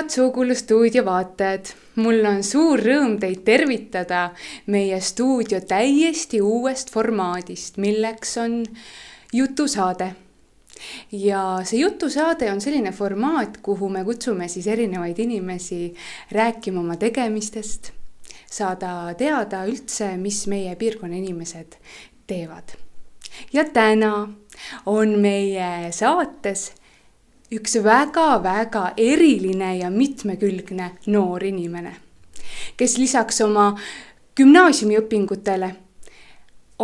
Head Suugulu stuudio vaatajad, mul on suur rõõm teid tervitada meie stuudio täiesti uuest formaadist, milleks on jutusaade. Ja see jutusaade on selline formaat, kuhu me kutsume siis erinevaid inimesi rääkima oma tegemistest, saada teada üldse, mis meie piirkonna inimesed teevad. Ja täna on meie saates üks väga eriline ja mitmekülgne noor inimene, kes lisaks oma gümnaasiumiõpingutele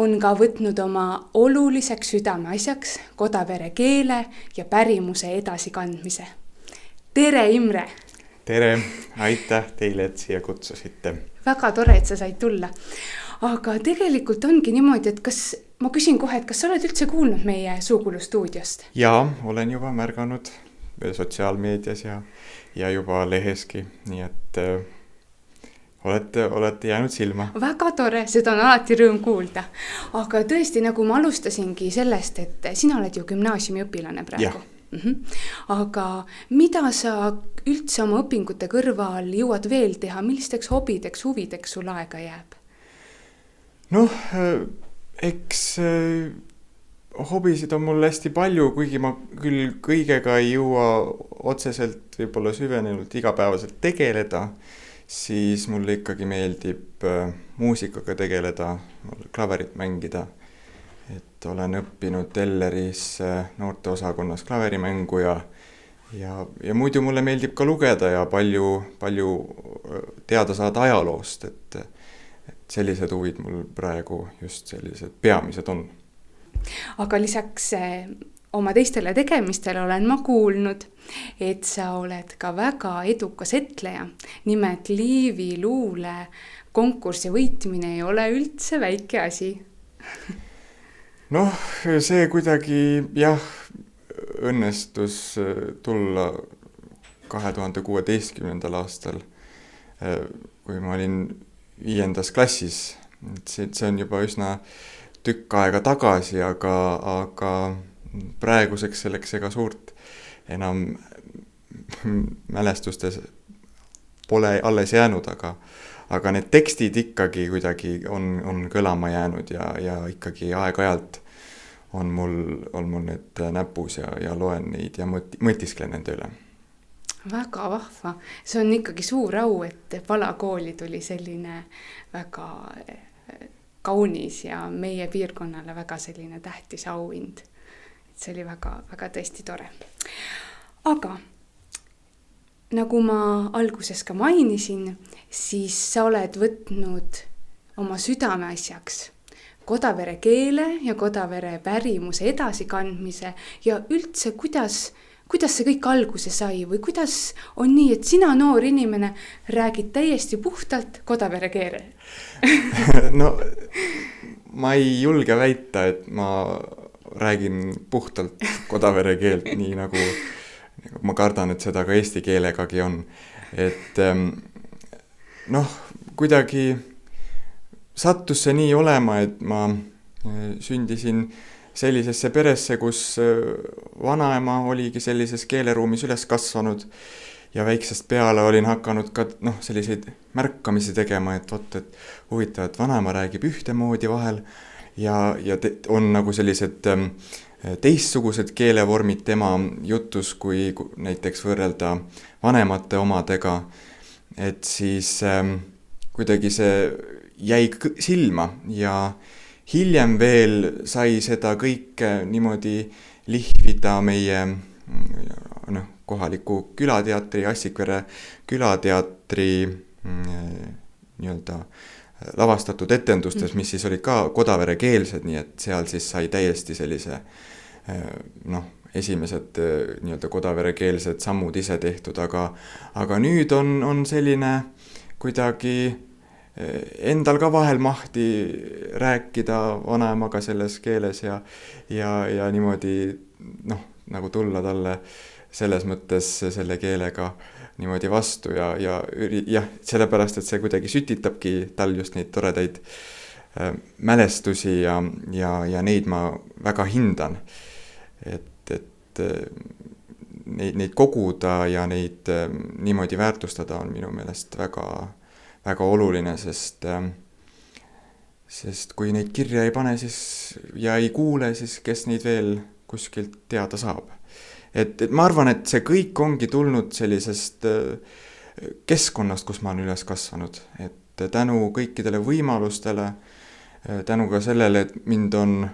on ka võtnud oma oluliseks südameasjaks kodavere keele ja pärimuse edasikandmise. Tere, Imre! Tere! Aitäh teile, et siia kutsusite. Väga tore, et sa said tulla. Aga tegelikult ongi niimoodi, et ma küsin kohe, et kas sa oled üldse kuulnud meie Suugulu stuudiost? Jaa, olen juba märganud sotsiaalmeedias ja juba leheski, nii et olete jäänud silma. Väga tore, seda on alati rõõm kuulda. Aga tõesti, nagu ma alustasingi sellest, et sina oled ju gümnaasiumiõpilane praegu. Aga mida sa üldse oma õpingute kõrval jõuad veel teha? Millisteks hobideks, huvideks sul aega jääb? Noh, eks hobisid on mul hästi palju, kuigi ma küll kõigega ei jõua otseselt võib-olla süvenenult igapäevaselt tegeleda, siis mulle ikkagi meeldib muusikaga tegeleda, klaverit mängida. Et olen õppinud Elleris noorteosakonnas klaverimängu ja muidu mulle meeldib ka lugeda ja palju teada saada ajaloost, et sellised huvid mul praegu just sellised peamised on. Aga lisaks oma teistele tegemistele olen ma kuulnud, et sa oled ka väga edukas etleja. Nimelt Liivi luule konkursi võitmine ei ole üldse väike asi. Noh, see kuidagi õnnestus tulla 2016. aastal, kui ma olin 5. klassis. See on juba üsna tükk aega tagasi, aga praeguseks selleks ega suurt enam mälestustes pole alles jäänud, aga need tekstid ikkagi kuidagi on kõlama jäänud ja ikkagi aeg-ajalt on mul need näpus ja loen neid ja mõtisklen nende üle. Väga vahva. See on ikkagi suur au, et Valakooli tuli selline väga kaunis ja meie piirkonnale väga selline tähtis auhind. See oli väga tõesti tore. Aga nagu ma alguses ka mainisin, siis sa oled võtnud oma südameasjaks kodavere keele ja kodavere pärimuse edasikandmise ja üldse kuidas see kõik alguse sai või kuidas on nii, et sina noor inimene räägid täiesti puhtalt kodavere keele? No, ma ei julge väita, et ma räägin puhtalt kodavere keelt, nii nagu ma kardan, et seda ka eesti keelegagi on. Et kuidagi sattus see nii olema, et ma sündisin sellisesse peresse, kus vanaema oligi sellises keeleruumis üles kasvanud ja väiksest peale olin hakanud ka selliseid märkamisi tegema, et huvitav, et vanaema räägib ühtemoodi vahel ja on nagu sellised teistsugused keelevormid tema jutus, kui näiteks võrrelda vanemate omadega, et siis kuidagi see jäi silma ja hiljem veel sai seda kõike niimoodi lihvida meie kohaliku külateatri, Assikvere külateatri lavastatud etendustes, mis siis olid ka kodavere keelsed, nii et seal siis sai täiesti sellise esimesed kodavere keelsed sammud ise tehtud, aga nüüd on selline kuidagi endal ka vahel mahti rääkida vanaemaga selles keeles ja niimoodi nagu tulla talle selles mõttes selle keelega niimoodi vastu ja sellepärast, et see kuidagi sütitabki tal just neid toredaid mälestusi ja neid ma väga hindan. Et neid koguda ja neid niimoodi väärtustada on minu meelest väga, väga oluline, sest kui neid kirja ei pane ja ei kuule, siis kes neid veel kuskilt teada saab. Et ma arvan, et see kõik ongi tulnud sellisest keskkonnast, kus ma olen üles kasvanud. Et tänu kõikidele võimalustele, tänu ka sellele, et mind on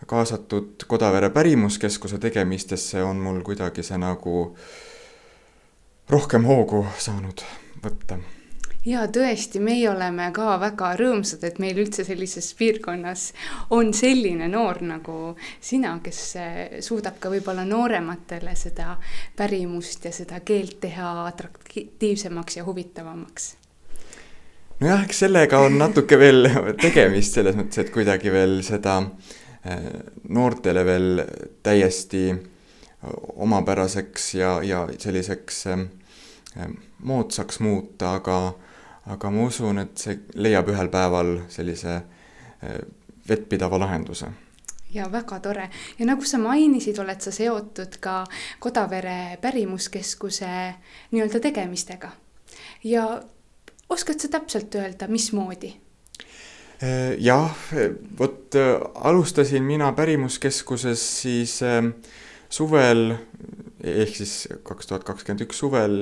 kaasatud Kodavere pärimuskeskuse tegemistesse, on mul kuidagi see nagu rohkem hoogu saanud võtta. Ja tõesti, meie oleme ka väga rõõmsad, et meil üldse sellises piirkonnas on selline noor nagu sina, kes suudab ka võib-olla noorematele seda pärimust ja seda keelt teha atraktiivsemaks ja huvitavamaks. Nojah, eks sellega on natuke veel tegemist selles mõttes, et kuidagi veel seda noortele veel täiesti omapäraseks ja selliseks moodsaks muuta, aga ma usun, et see leiab ühel päeval sellise vettpidava lahenduse. Ja väga tore. Ja nagu sa mainisid, oled sa seotud ka Kodavere pärimuskeskuse nii-öelda tegemistega. Ja oskad sa täpselt öelda, mismoodi? Jah, alustasin mina pärimuskeskuses siis suvel, ehk siis 2021 suvel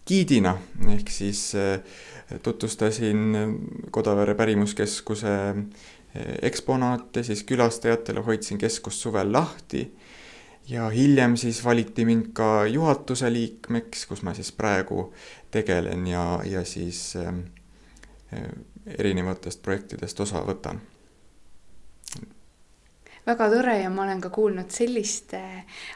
giidina, ehk siis tutvustasin Kodavere pärimuskeskuse eksponaate, siis külastajatele hoidsin keskust suvel lahti ja hiljem siis valiti mind ka juhatuse liikmeks, kus ma siis praegu tegelen ja siis erinevatest projektidest osa võtan. Väga tore ja ma olen ka kuulnud sellist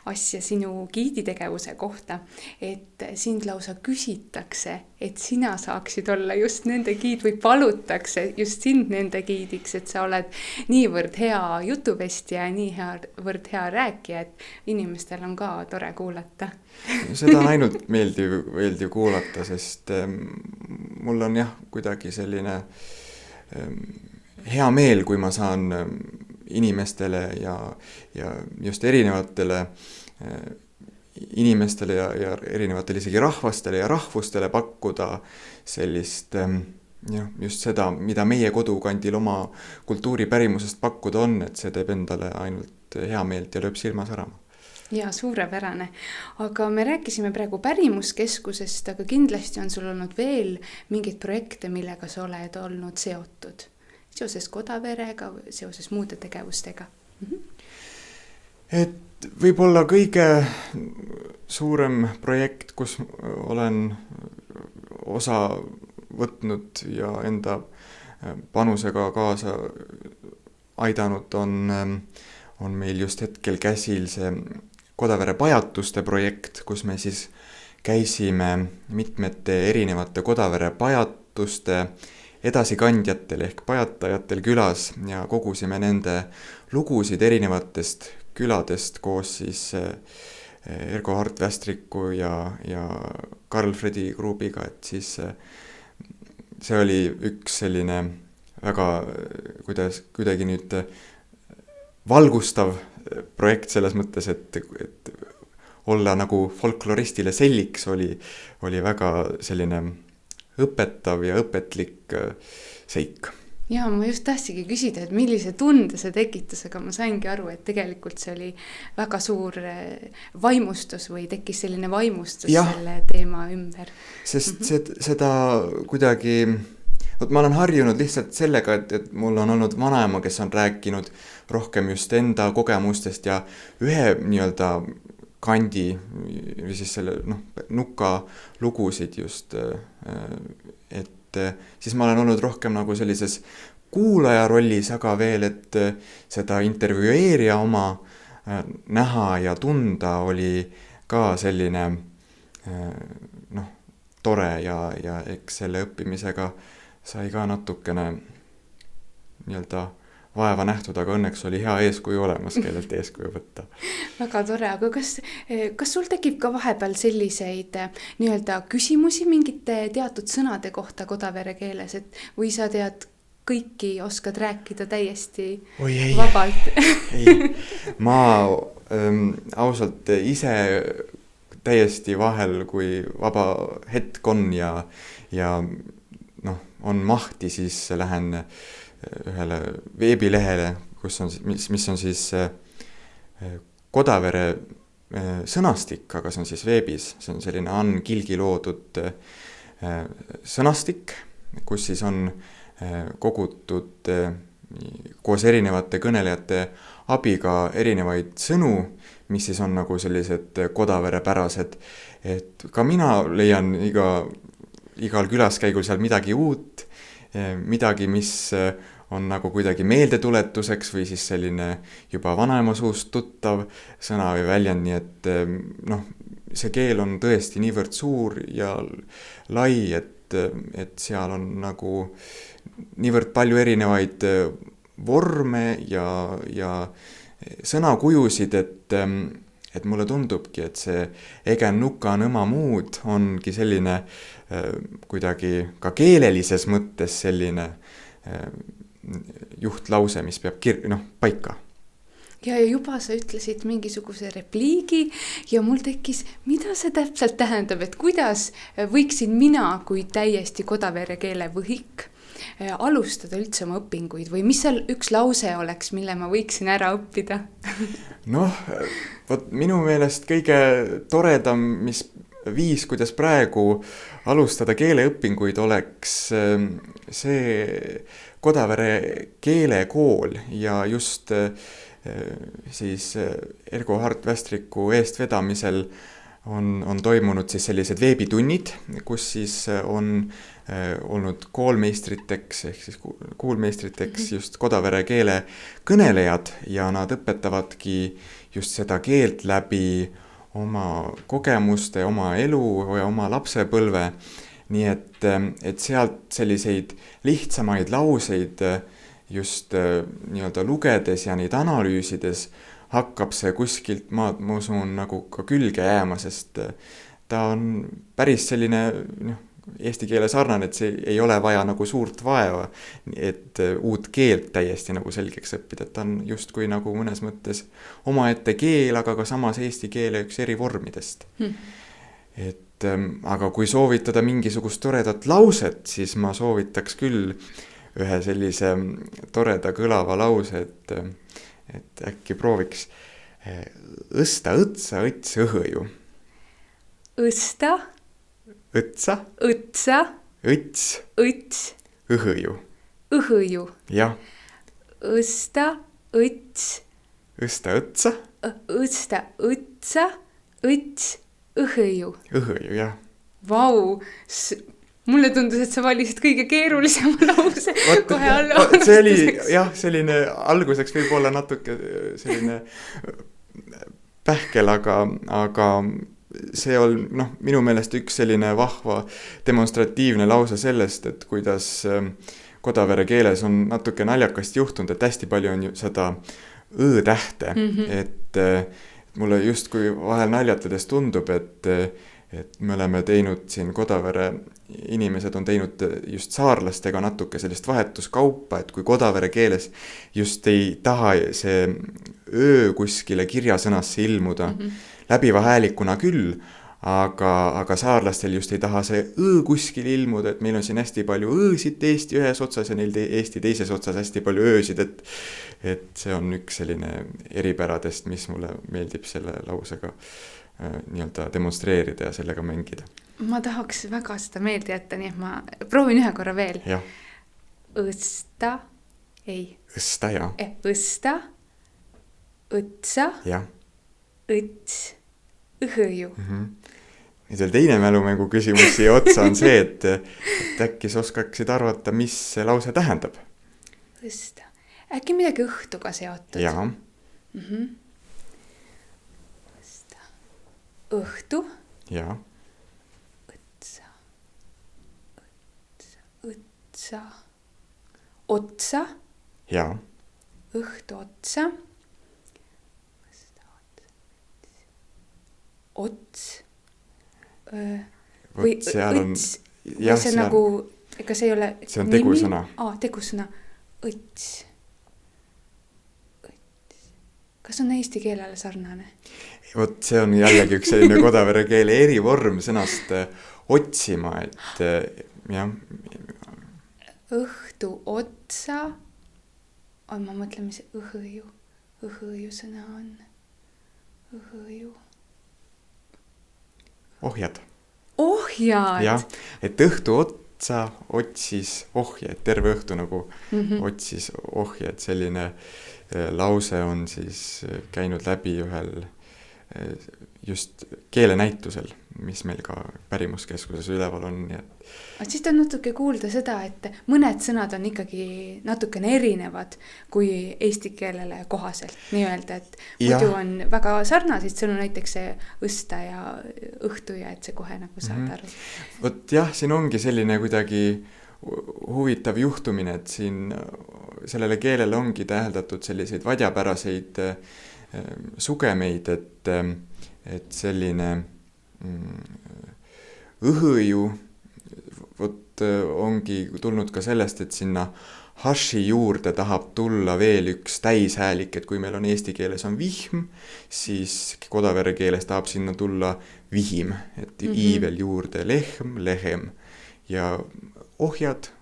asja sinu giiditegevuse kohta, et sind lausa küsitakse, et sina saaksid olla just nende giid või palutakse just sind nende giidiks, et sa oled niivõrd hea jutuvestja ja niivõrd hea rääkija, et inimestel on ka tore kuulata. Seda on ainult meeldiv kuulata, sest mul on jah kuidagi selline hea meel, kui ma saan inimestele ja just erinevatele inimestele ja erinevatele isegi rahvastele ja rahvustele pakkuda sellist just seda, mida meie kodukandil oma kultuuripärimusest pakkuda on, et see teeb endale ainult hea meelt ja lööb silma särama. Ja suurepärane. Aga me rääkisime praegu pärimuskeskusest, aga kindlasti on sul olnud veel mingeid projekte, millega sa oled olnud seotud seoses Kodaverega, seoses muude tegevustega? Et võib-olla kõige suurem projekt, kus olen osa võtnud ja enda panusega kaasa aidanud, on meil just hetkel käsil see Kodavere pajatuste projekt, kus me siis käisime mitmete erinevate Kodavere pajatuste edasikandjatel ehk pajatajatel külas ja kogusime nende lugusid erinevatest küladest koos siis Ergo Hartvästriku ja Karl Fredi Grubiga, et siis see oli üks selline väga kuidagi nüüd valgustav projekt selles mõttes, et olla nagu folkloristile selliks oli väga selline õpetav ja õpetlik seik. Ja ma just tahtsigi küsida, et millise tunde see tekitas, aga ma saingi aru, et tegelikult see oli väga suur vaimustus või tekkis selline vaimustus selle teema ümber. Sest seda kuidagi, ma olen harjunud lihtsalt sellega, et mul on olnud vanaema, kes on rääkinud rohkem just enda kogemustest ja ühe nii-öelda kandi või siis selle nuka lugusid just, et siis ma olen olnud rohkem nagu sellises kuulaja rollis, aga veel, et seda intervjueerija oma näha ja tunda oli ka selline tore ja eks selle õppimisega sai ka natukene nii-öelda vaeva nähtud, aga õnneks oli hea eeskuju olemas, kellelt eeskuju võtta. Väga tore, aga kas sul tekib ka vahepeal selliseid nii-öelda küsimusi mingite teatud sõnade kohta Kodavere keeles, või sa tead kõiki, oskad rääkida täiesti vabalt? Ei, ma ausalt ise täiesti vahel, kui vaba hetk on ja noh, on mahti, siis lähen ühele veebilehele, mis on siis Kodavere sõnastik, aga see on siis veebis, see on selline Ann Kilgi loodud sõnastik, kus siis on kogutud koos erinevate kõnelejate abiga erinevaid sõnu, mis siis on nagu sellised Kodavere-pärased, et ka mina leian igal külaskäigul seal midagi uut, midagi, mis on nagu kuidagi meeldetuletuseks või siis selline juba vanaema suust tuttav sõna või väljend, nii et noh, see keel on tõesti niivõrd suur ja lai, et seal on nagu niivõrd palju erinevaid vorme ja sõnakujusid, et mulle tundubki, et see egen nuka nõma muud ongi selline kuidagi ka keelelises mõttes selline juhtlause, mis peab paika. Ja juba sa ütlesid mingisuguse repliigi ja mul tekkis, mida see täpselt tähendab, et kuidas võiksin mina kui täiesti Kodavere keele võhik alustada üldse oma õpinguid või mis seal üks lause oleks, mille ma võiksin ära õppida? Noh, vot minu meelest kõige toredam, mis viis, kuidas praegu alustada keeleõpinguid, oleks see Kodavere keelekool ja just siis Ergo Hart Västriku eestvedamisel on toimunud siis sellised veebitunnid, kus siis on olnud koolmeistriteks ehk siis kuulmeistriteks just Kodavere keele kõnelejad ja nad õpetavadki just seda keelt läbi oma kogemuste, oma elu ja oma lapsepõlve. Nii et sealt selliseid lihtsamaid lauseid just nii-öelda lugedes ja neid analüüsides hakkab see kuskilt ma usun nagu ka külge jääma, sest ta on päris selline eesti keele sarnane, et see ei ole vaja nagu suurt vaeva, et uut keelt täiesti nagu selgeks õppida, et ta on justkui nagu mõnes mõttes omaette keel, aga ka samas eesti keele üks eri vormidest. Aga kui soovitada mingisugust toredat lauset, siis ma soovitaks küll ühe sellise toreda kõlava lause, et äkki prooviks õsta, õtsa, õts, õhõju. Õsta, õtsa, õtsa, õts, õts, õhõju. Õhõju. Jah. Õsta, õts. Õsta, õtsa. Õsta, õtsa, õts, õhõju. Õhõju, jah. Vau, mulle tundus, et sa valisid kõige keerulisema lause kohe alla. See oli jah, selline alguseks võib olla natuke selline pähkel, aga see on minu meelest üks selline vahva demonstratiivne lause sellest, et kuidas Kodavere keeles on natuke naljakast juhtunud, et hästi palju on ju seda õ-tähte, et mulle justkui vahel naljatades tundub, et me oleme teinud siin Kodavere inimesed on teinud just saarlastega natuke sellist vahetuskaupa, et kui Kodavere keeles just ei taha see öö kuskile kirjasõnasse ilmuda, läbiva häälikuna küll, aga saarlastel just ei taha see õ kuskil ilmuda, et meil on siin hästi palju õõsid Eesti ühes otsas ja neil Eesti teises otsas hästi palju öösid, et see on üks selline eripäradest, mis mulle meeldib selle lausega nii-öelda demonstreerida ja sellega mängida. Ma tahaks väga seda meelde jätta, nii et ma proovin ühe korra veel. Jah. Õsta, ei. Õsta, jah. Õsta, õtsa, jah. Õts, õhõju. Nüüd veel teine mälumängu küsimus siia otsa on see, et äkki sa oskaksid arvata, mis see lause tähendab? Õsta. Äkki midagi õhtuga seotud? Jah. Õsta. Õhtu. Jah. Õtsa. Õtsa. Otsa. Jah. Õhtu otsa. Ots. Või õts. Või see nagu, ega see ei ole see on tegusõna. Tegusõna. Õts. Kas on eesti keelele sarnane? vot see on jällegi üks selline kodavere keele erivorm sõnast otsima, et jah. Õhtu otsa on, ma mõtlen, mis õhõju sõna on. Õhõju. Ohjad. Ohjad! jah, et õhtu otsa otsis ohje, et terve õhtu nagu otsis ohje, et selline lause on siis käinud läbi ühel just keelenäitusel, mis meil ka Pärimuskeskuses üleval on. Siis on natuke kuulda seda, et mõned sõnad on ikkagi natukene erinevad kui eesti keelele kohaselt, nii öelda, et muidu on väga sarnaseid sõnu, näiteks see õsta ja õhtu ja et see kohe nagu saad aru. Vot jah, siin ongi selline kuidagi huvitav juhtumine, et siin sellele keelele ongi täheldatud selliseid vadjapäraseid sugemeid, et selline õhõju vot ongi tulnud ka sellest, et sinna hashi juurde tahab tulla veel üks täishäälik, et kui meil on eesti keeles on vihm, siis kodavere keeles tahab sinna tulla vihim, et iivel juurde lehm, lehem ja ohjad,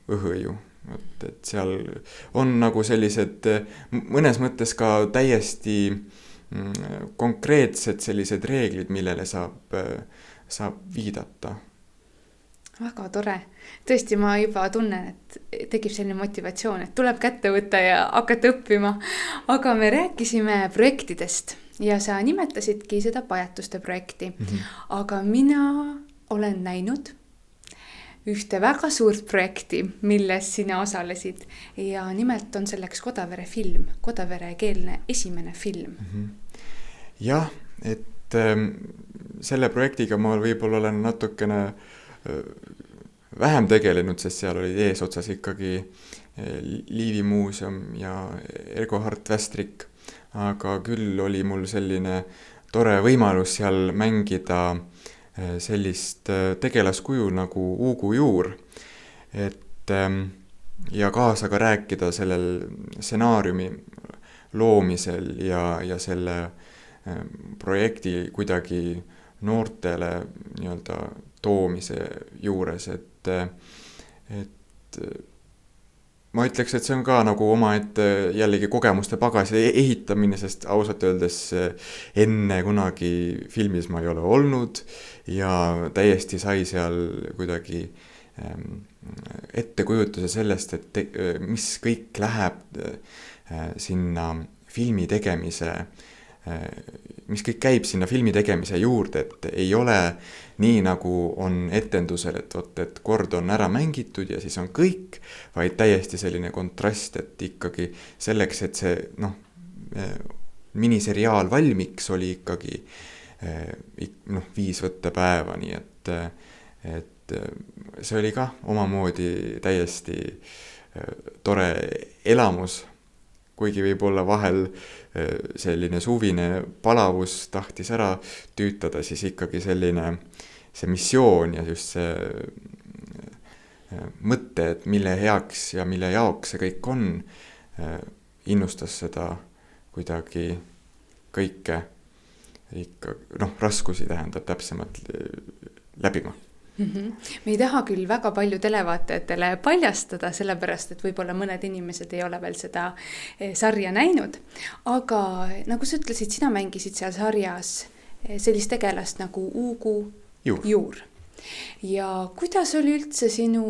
õhõju. Et seal on nagu sellised mõnes mõttes ka täiesti konkreetsed sellised reeglid, millele saab viidata. Väga tore. Tõesti, ma juba tunnen, et tekib selline motivatsioon, et tuleb kätte võtta ja hakata õppima. Aga me rääkisime projektidest ja sa nimetasidki seda pajatuste projekti. Aga mina olen näinud ühte väga suurt projekti, milles sina osalesid ja nimelt on selleks Kodavere film, kodavere keelne esimene film. Jah, et selle projektiga ma võib-olla olen natukene vähem tegelenud, sest seal oli eesotsas ikkagi Liivi muuseum ja Ergo Hart Västrik, aga küll oli mul selline tore võimalus seal mängida sellist tegelaskuju nagu Uugu Juur, et ja kaasa ka rääkida sellel stsenaariumi loomisel ja selle projekti kuidagi noortele nii-öelda toomise juures, et ma ütleks, et see on ka nagu omaette jällegi kogemuste pagasi ehitamine, sest ausalt öeldes enne kunagi filmis ma ei ole olnud ja täiesti sai seal kuidagi ettekujutuse sellest, et mis kõik läheb sinna filmi tegemise, mis kõik käib sinna filmi tegemise juurde, et ei ole nii nagu on etendusel, et kord on ära mängitud ja siis on kõik, vaid täiesti selline kontrast, et ikkagi selleks, et see miniseriaal valmiks, oli ikkagi 5 võttepäeva, nii et see oli ka omamoodi täiesti tore elamus, kuigi võib-olla vahel selline suvine palavus tahtis ära tüütada, siis ikkagi see missioon ja just see mõte, et mille heaks ja mille jaoks see kõik on, innustas seda kuidagi kõike ikka, raskusi tähendab täpsemalt läbima. Me ei taha küll väga palju televaatajatele paljastada, sellepärast, et võib-olla mõned inimesed ei ole veel seda sarja näinud. Aga nagu sa ütlesid, sina mängisid seal sarjas sellist tegelast nagu Uugu Juur. Ja kuidas oli üldse sinu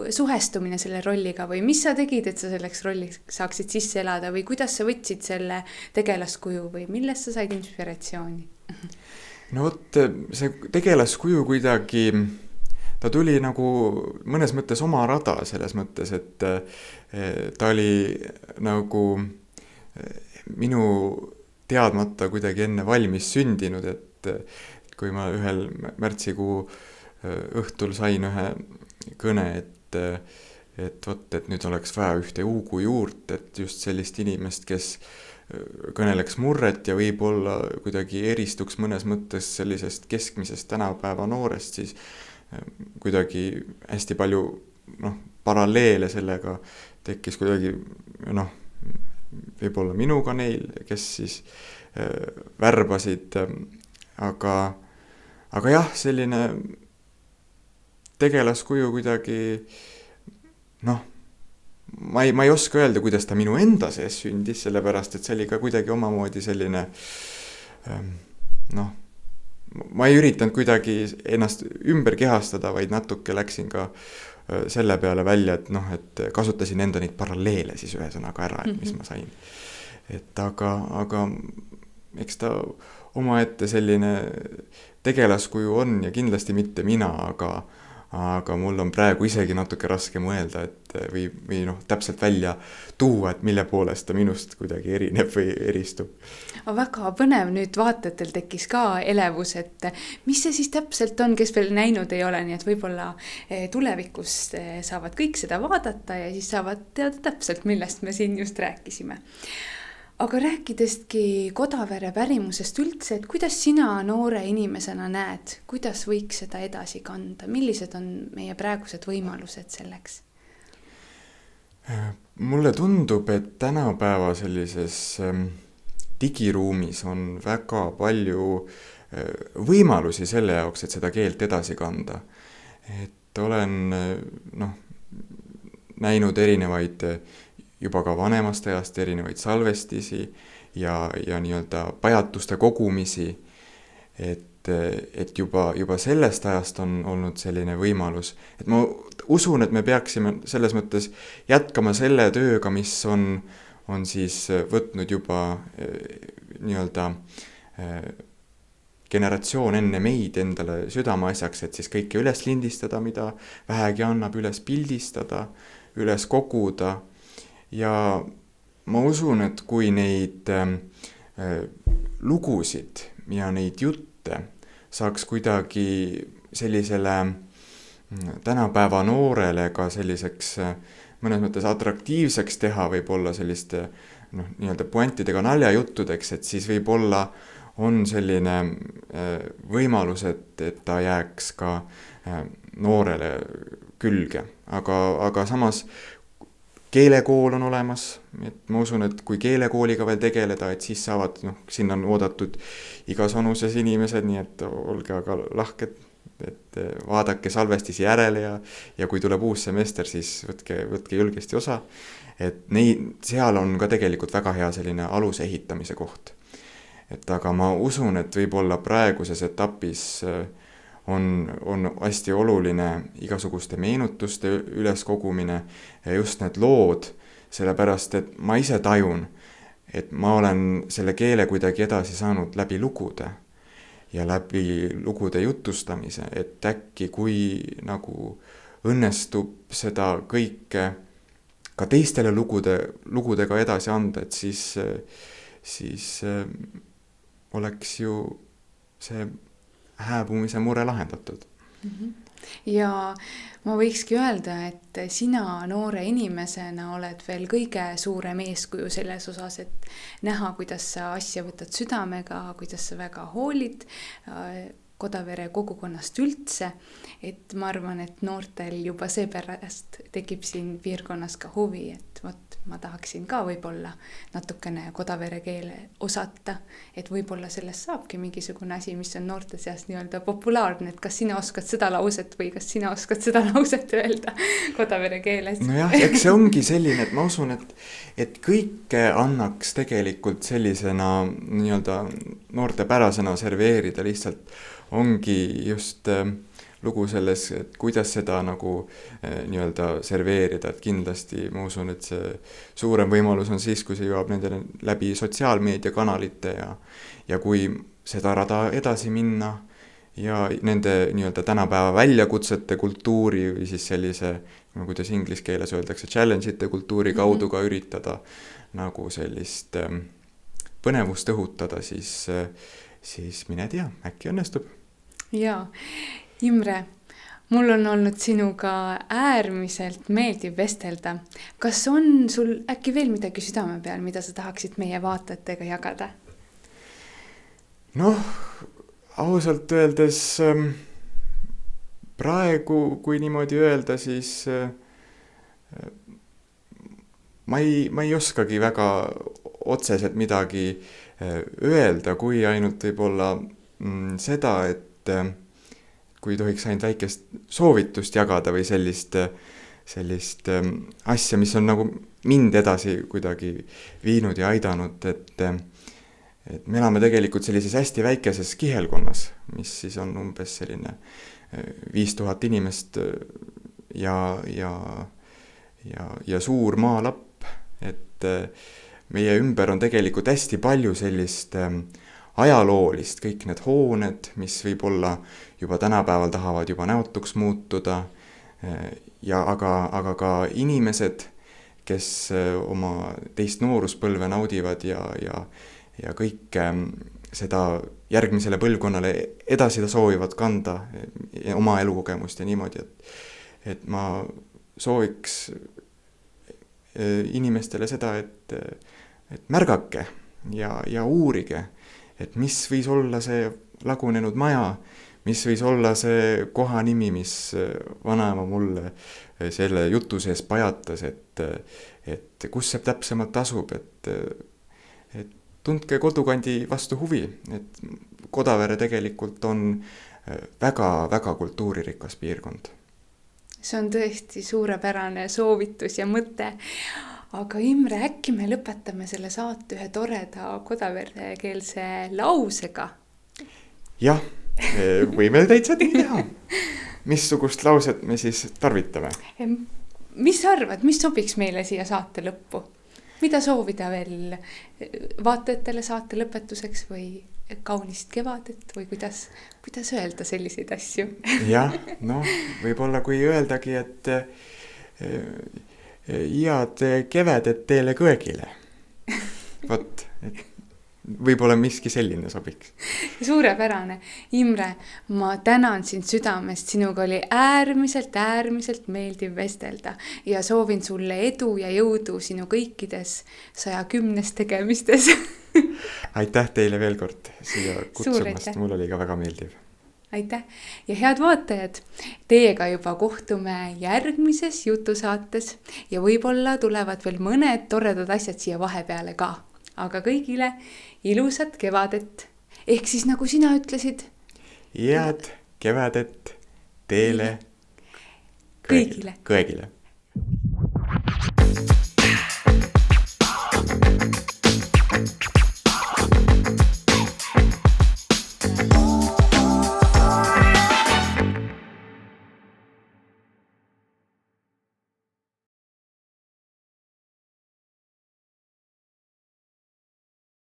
suhestumine selle rolliga või mis sa tegid, et sa selleks rolliks saaksid sisse elada või kuidas sa võtsid selle tegelaskuju või millest sa said inspiratsiooni? No vot, see tegelaskuju kuidagi, ta tuli nagu mõnes mõttes oma rada selles mõttes, et ta oli nagu minu teadmata kuidagi enne valmis sündinud, et kui ma ühel märtsikuu õhtul sain ühe kõne, et nüüd oleks vaja ühte Uugu Juurt, et just sellist inimest, kes kõneleks murret ja võib-olla kuidagi eristuks mõnes mõttes sellisest keskmisest tänapäeva noorest, siis kuidagi hästi palju paralleele sellega tekkis kuidagi võib-olla minuga neil, kes siis värbasid, aga jah, selline tegelaskuju kuidagi noh, ma ei oska öelda, kuidas ta minu enda sees sündis, sellepärast et see oli ka kuidagi omamoodi selline noh, ma ei üritanud kuidagi ennast ümber kehastada, vaid natuke läksin ka selle peale välja, et noh, et kasutasin enda neid paralleele siis ühesõnaga ära, et mis ma sain. Et aga eks ta omaette selline tegelaskuju on ja kindlasti mitte mina, aga mul on praegu isegi natuke raske mõelda, et või noh, täpselt välja tuua, et mille poolest ta minust kuidagi erineb või eristub. Väga põnev, nüüd vaatajatel tekkis ka elevus, et mis see siis täpselt on, kes veel näinud ei ole, nii et võib-olla tulevikus saavad kõik seda vaadata ja siis saavad teada täpselt, millest me siin just rääkisime. Aga rääkidestki Kodavere pärimusest üldse, et kuidas sina noore inimesena näed, kuidas võiks seda edasi kanda, millised on meie praegused võimalused selleks? Mulle tundub, et tänapäeva sellises digiruumis on väga palju võimalusi selle jaoks, et seda keelt edasi kanda. Et olen näinud erinevaid juba ka vanemast ajast erinevaid salvestisi ja nii-öelda pajatuste kogumisi, et juba sellest ajast on olnud selline võimalus. Et ma usun, et me peaksime selles mõttes jätkama selle tööga, mis on siis võtnud juba nii-öelda generatsioon enne meid endale südameasjaks, et siis kõike üles lindistada, mida vähegi annab, üles pildistada, üles koguda. Ja ma usun, et kui neid lugusid ja neid jutte saaks kuidagi sellisele tänapäeva noorele ka selliseks mõnes mõttes atraktiivseks teha, võib-olla selliste nii-öelda puentidega naljajuttudeks, et siis võib-olla on selline võimalus, et ta jääks ka noorele külge. Aga samas keelekool on olemas, et ma usun, et kui keelekooliga veel tegeleda, et siis saavad, siin on oodatud igas vanuses inimesed, nii et olge aga lahked, et vaadake salvestisi järele ja kui tuleb uus semester, siis võtke julgesti osa. Et seal on ka tegelikult väga hea selline aluse ehitamise koht. Et aga ma usun, et võib-olla praeguses etapis on hästi oluline igasuguste meenutuste üleskogumine ja just need lood, sellepärast, et ma ise tajun, et ma olen selle keele kuidagi edasi saanud läbi lugude ja läbi lugude jutustamise, et äkki kui nagu õnnestub seda kõike ka teistele lugudega edasi anda, et siis oleks ju see hääbumise mure lahendatud. Ja ma võikski öelda, et sina noore inimesena oled veel kõige suurem eeskuju selles osas, et näha, kuidas sa asja võtad südamega, kuidas sa väga hoolid Kodavere kogukonnast üldse, et ma arvan, et noortel juba seepärast tekib siin piirkonnas ka huvi, et ma tahaksin ka võib-olla natukene Kodavere keele osata, et võib-olla sellest saabki mingisugune asi, mis on noorte seas nii-öelda populaarne, et kas sina oskad seda lauset või kas sina oskad seda lauset öelda Kodavere keeles. Nojah, eks see ongi selline, et ma usun, et kõike annaks tegelikult sellisena nii-öelda noortepärasena serveerida, lihtsalt ongi just lugu selles, et kuidas seda nagu nii-öelda serveerida, et kindlasti ma usun, et see suurem võimalus on siis, kui see jõuab nendele läbi sotsiaalmeedia kanalite ja kui seda rada edasi minna ja nende nii-öelda tänapäeva väljakutsete kultuuri või siis sellise, kuidas inglise keeles öeldakse, challenge'ite kultuuri kaudu ka üritada nagu sellist põnevust õhutada, siis mine tea, äkki õnnestub. Jaa, Imre, mul on olnud sinuga äärmiselt meeldiv vestelda. Kas on sul äkki veel midagi südame peal, mida sa tahaksid meie vaatajatega jagada? Ausalt öeldes praegu, kui niimoodi öelda, siis ma ei oskagi väga otseselt midagi öelda, kui ainult võib-olla seda, et kui tohiks ainult väikest soovitust jagada või sellist asja, mis on nagu mind edasi kuidagi viinud ja aidanud, et me elame tegelikult sellises hästi väikeses kihelkonnas, mis siis on umbes selline 5000 inimest ja suur maalapp, et meie ümber on tegelikult hästi palju sellist ajaloolist, kõik need hooned, mis võib-olla juba tänapäeval tahavad juba näotuks muutuda, aga ka inimesed, kes oma teist nooruspõlve naudivad ja kõike seda järgmisele põlvkonnale edasi soovivad kanda oma elukogemust ja niimoodi, et ma sooviks inimestele seda, et märgake ja uurige, et mis võis olla see lagunenud maja, mis võis olla see koha nimi, mis vanaema mulle selle jutu sees pajatas, et kus see täpsemalt asub, et tundke kodukandi vastu huvi, et Kodavere tegelikult on väga-väga kultuuririkas piirkond. See on tõesti suurepärane soovitus ja mõte. Aga Imre, äkki me lõpetame selle saate ühe toreda kodaverekeelse lausega? Jah, võime täitsa nii teha. Missugust lauset me siis tarvitame? Mis sa arvad, mis sobiks meile siia saate lõppu? Mida soovida veel vaatajatele saate lõpetuseks või kaunist kevadet või kuidas öelda selliseid asju? Jah, võib-olla kui öeldagi, et head kevedet teile kõigile. Vot, et võib-olla miski selline sobiks. Suurepärane. Imre, ma tänan sind südamest. Sinuga oli äärmiselt meeldiv vestelda ja soovin sulle edu ja jõudu sinu kõikides 110 tegemistes. Aitäh teile veel kord siia kutsumast. Mul oli ka väga meeldiv. Aitäh ja head vaatajad, teiega juba kohtume järgmises jutusaates ja võib-olla tulevad veel mõned toredad asjad siia vahepeale ka. Aga kõigile ilusat kevadet. Ehk siis nagu sina ütlesid. Head kevadet teile kõigile.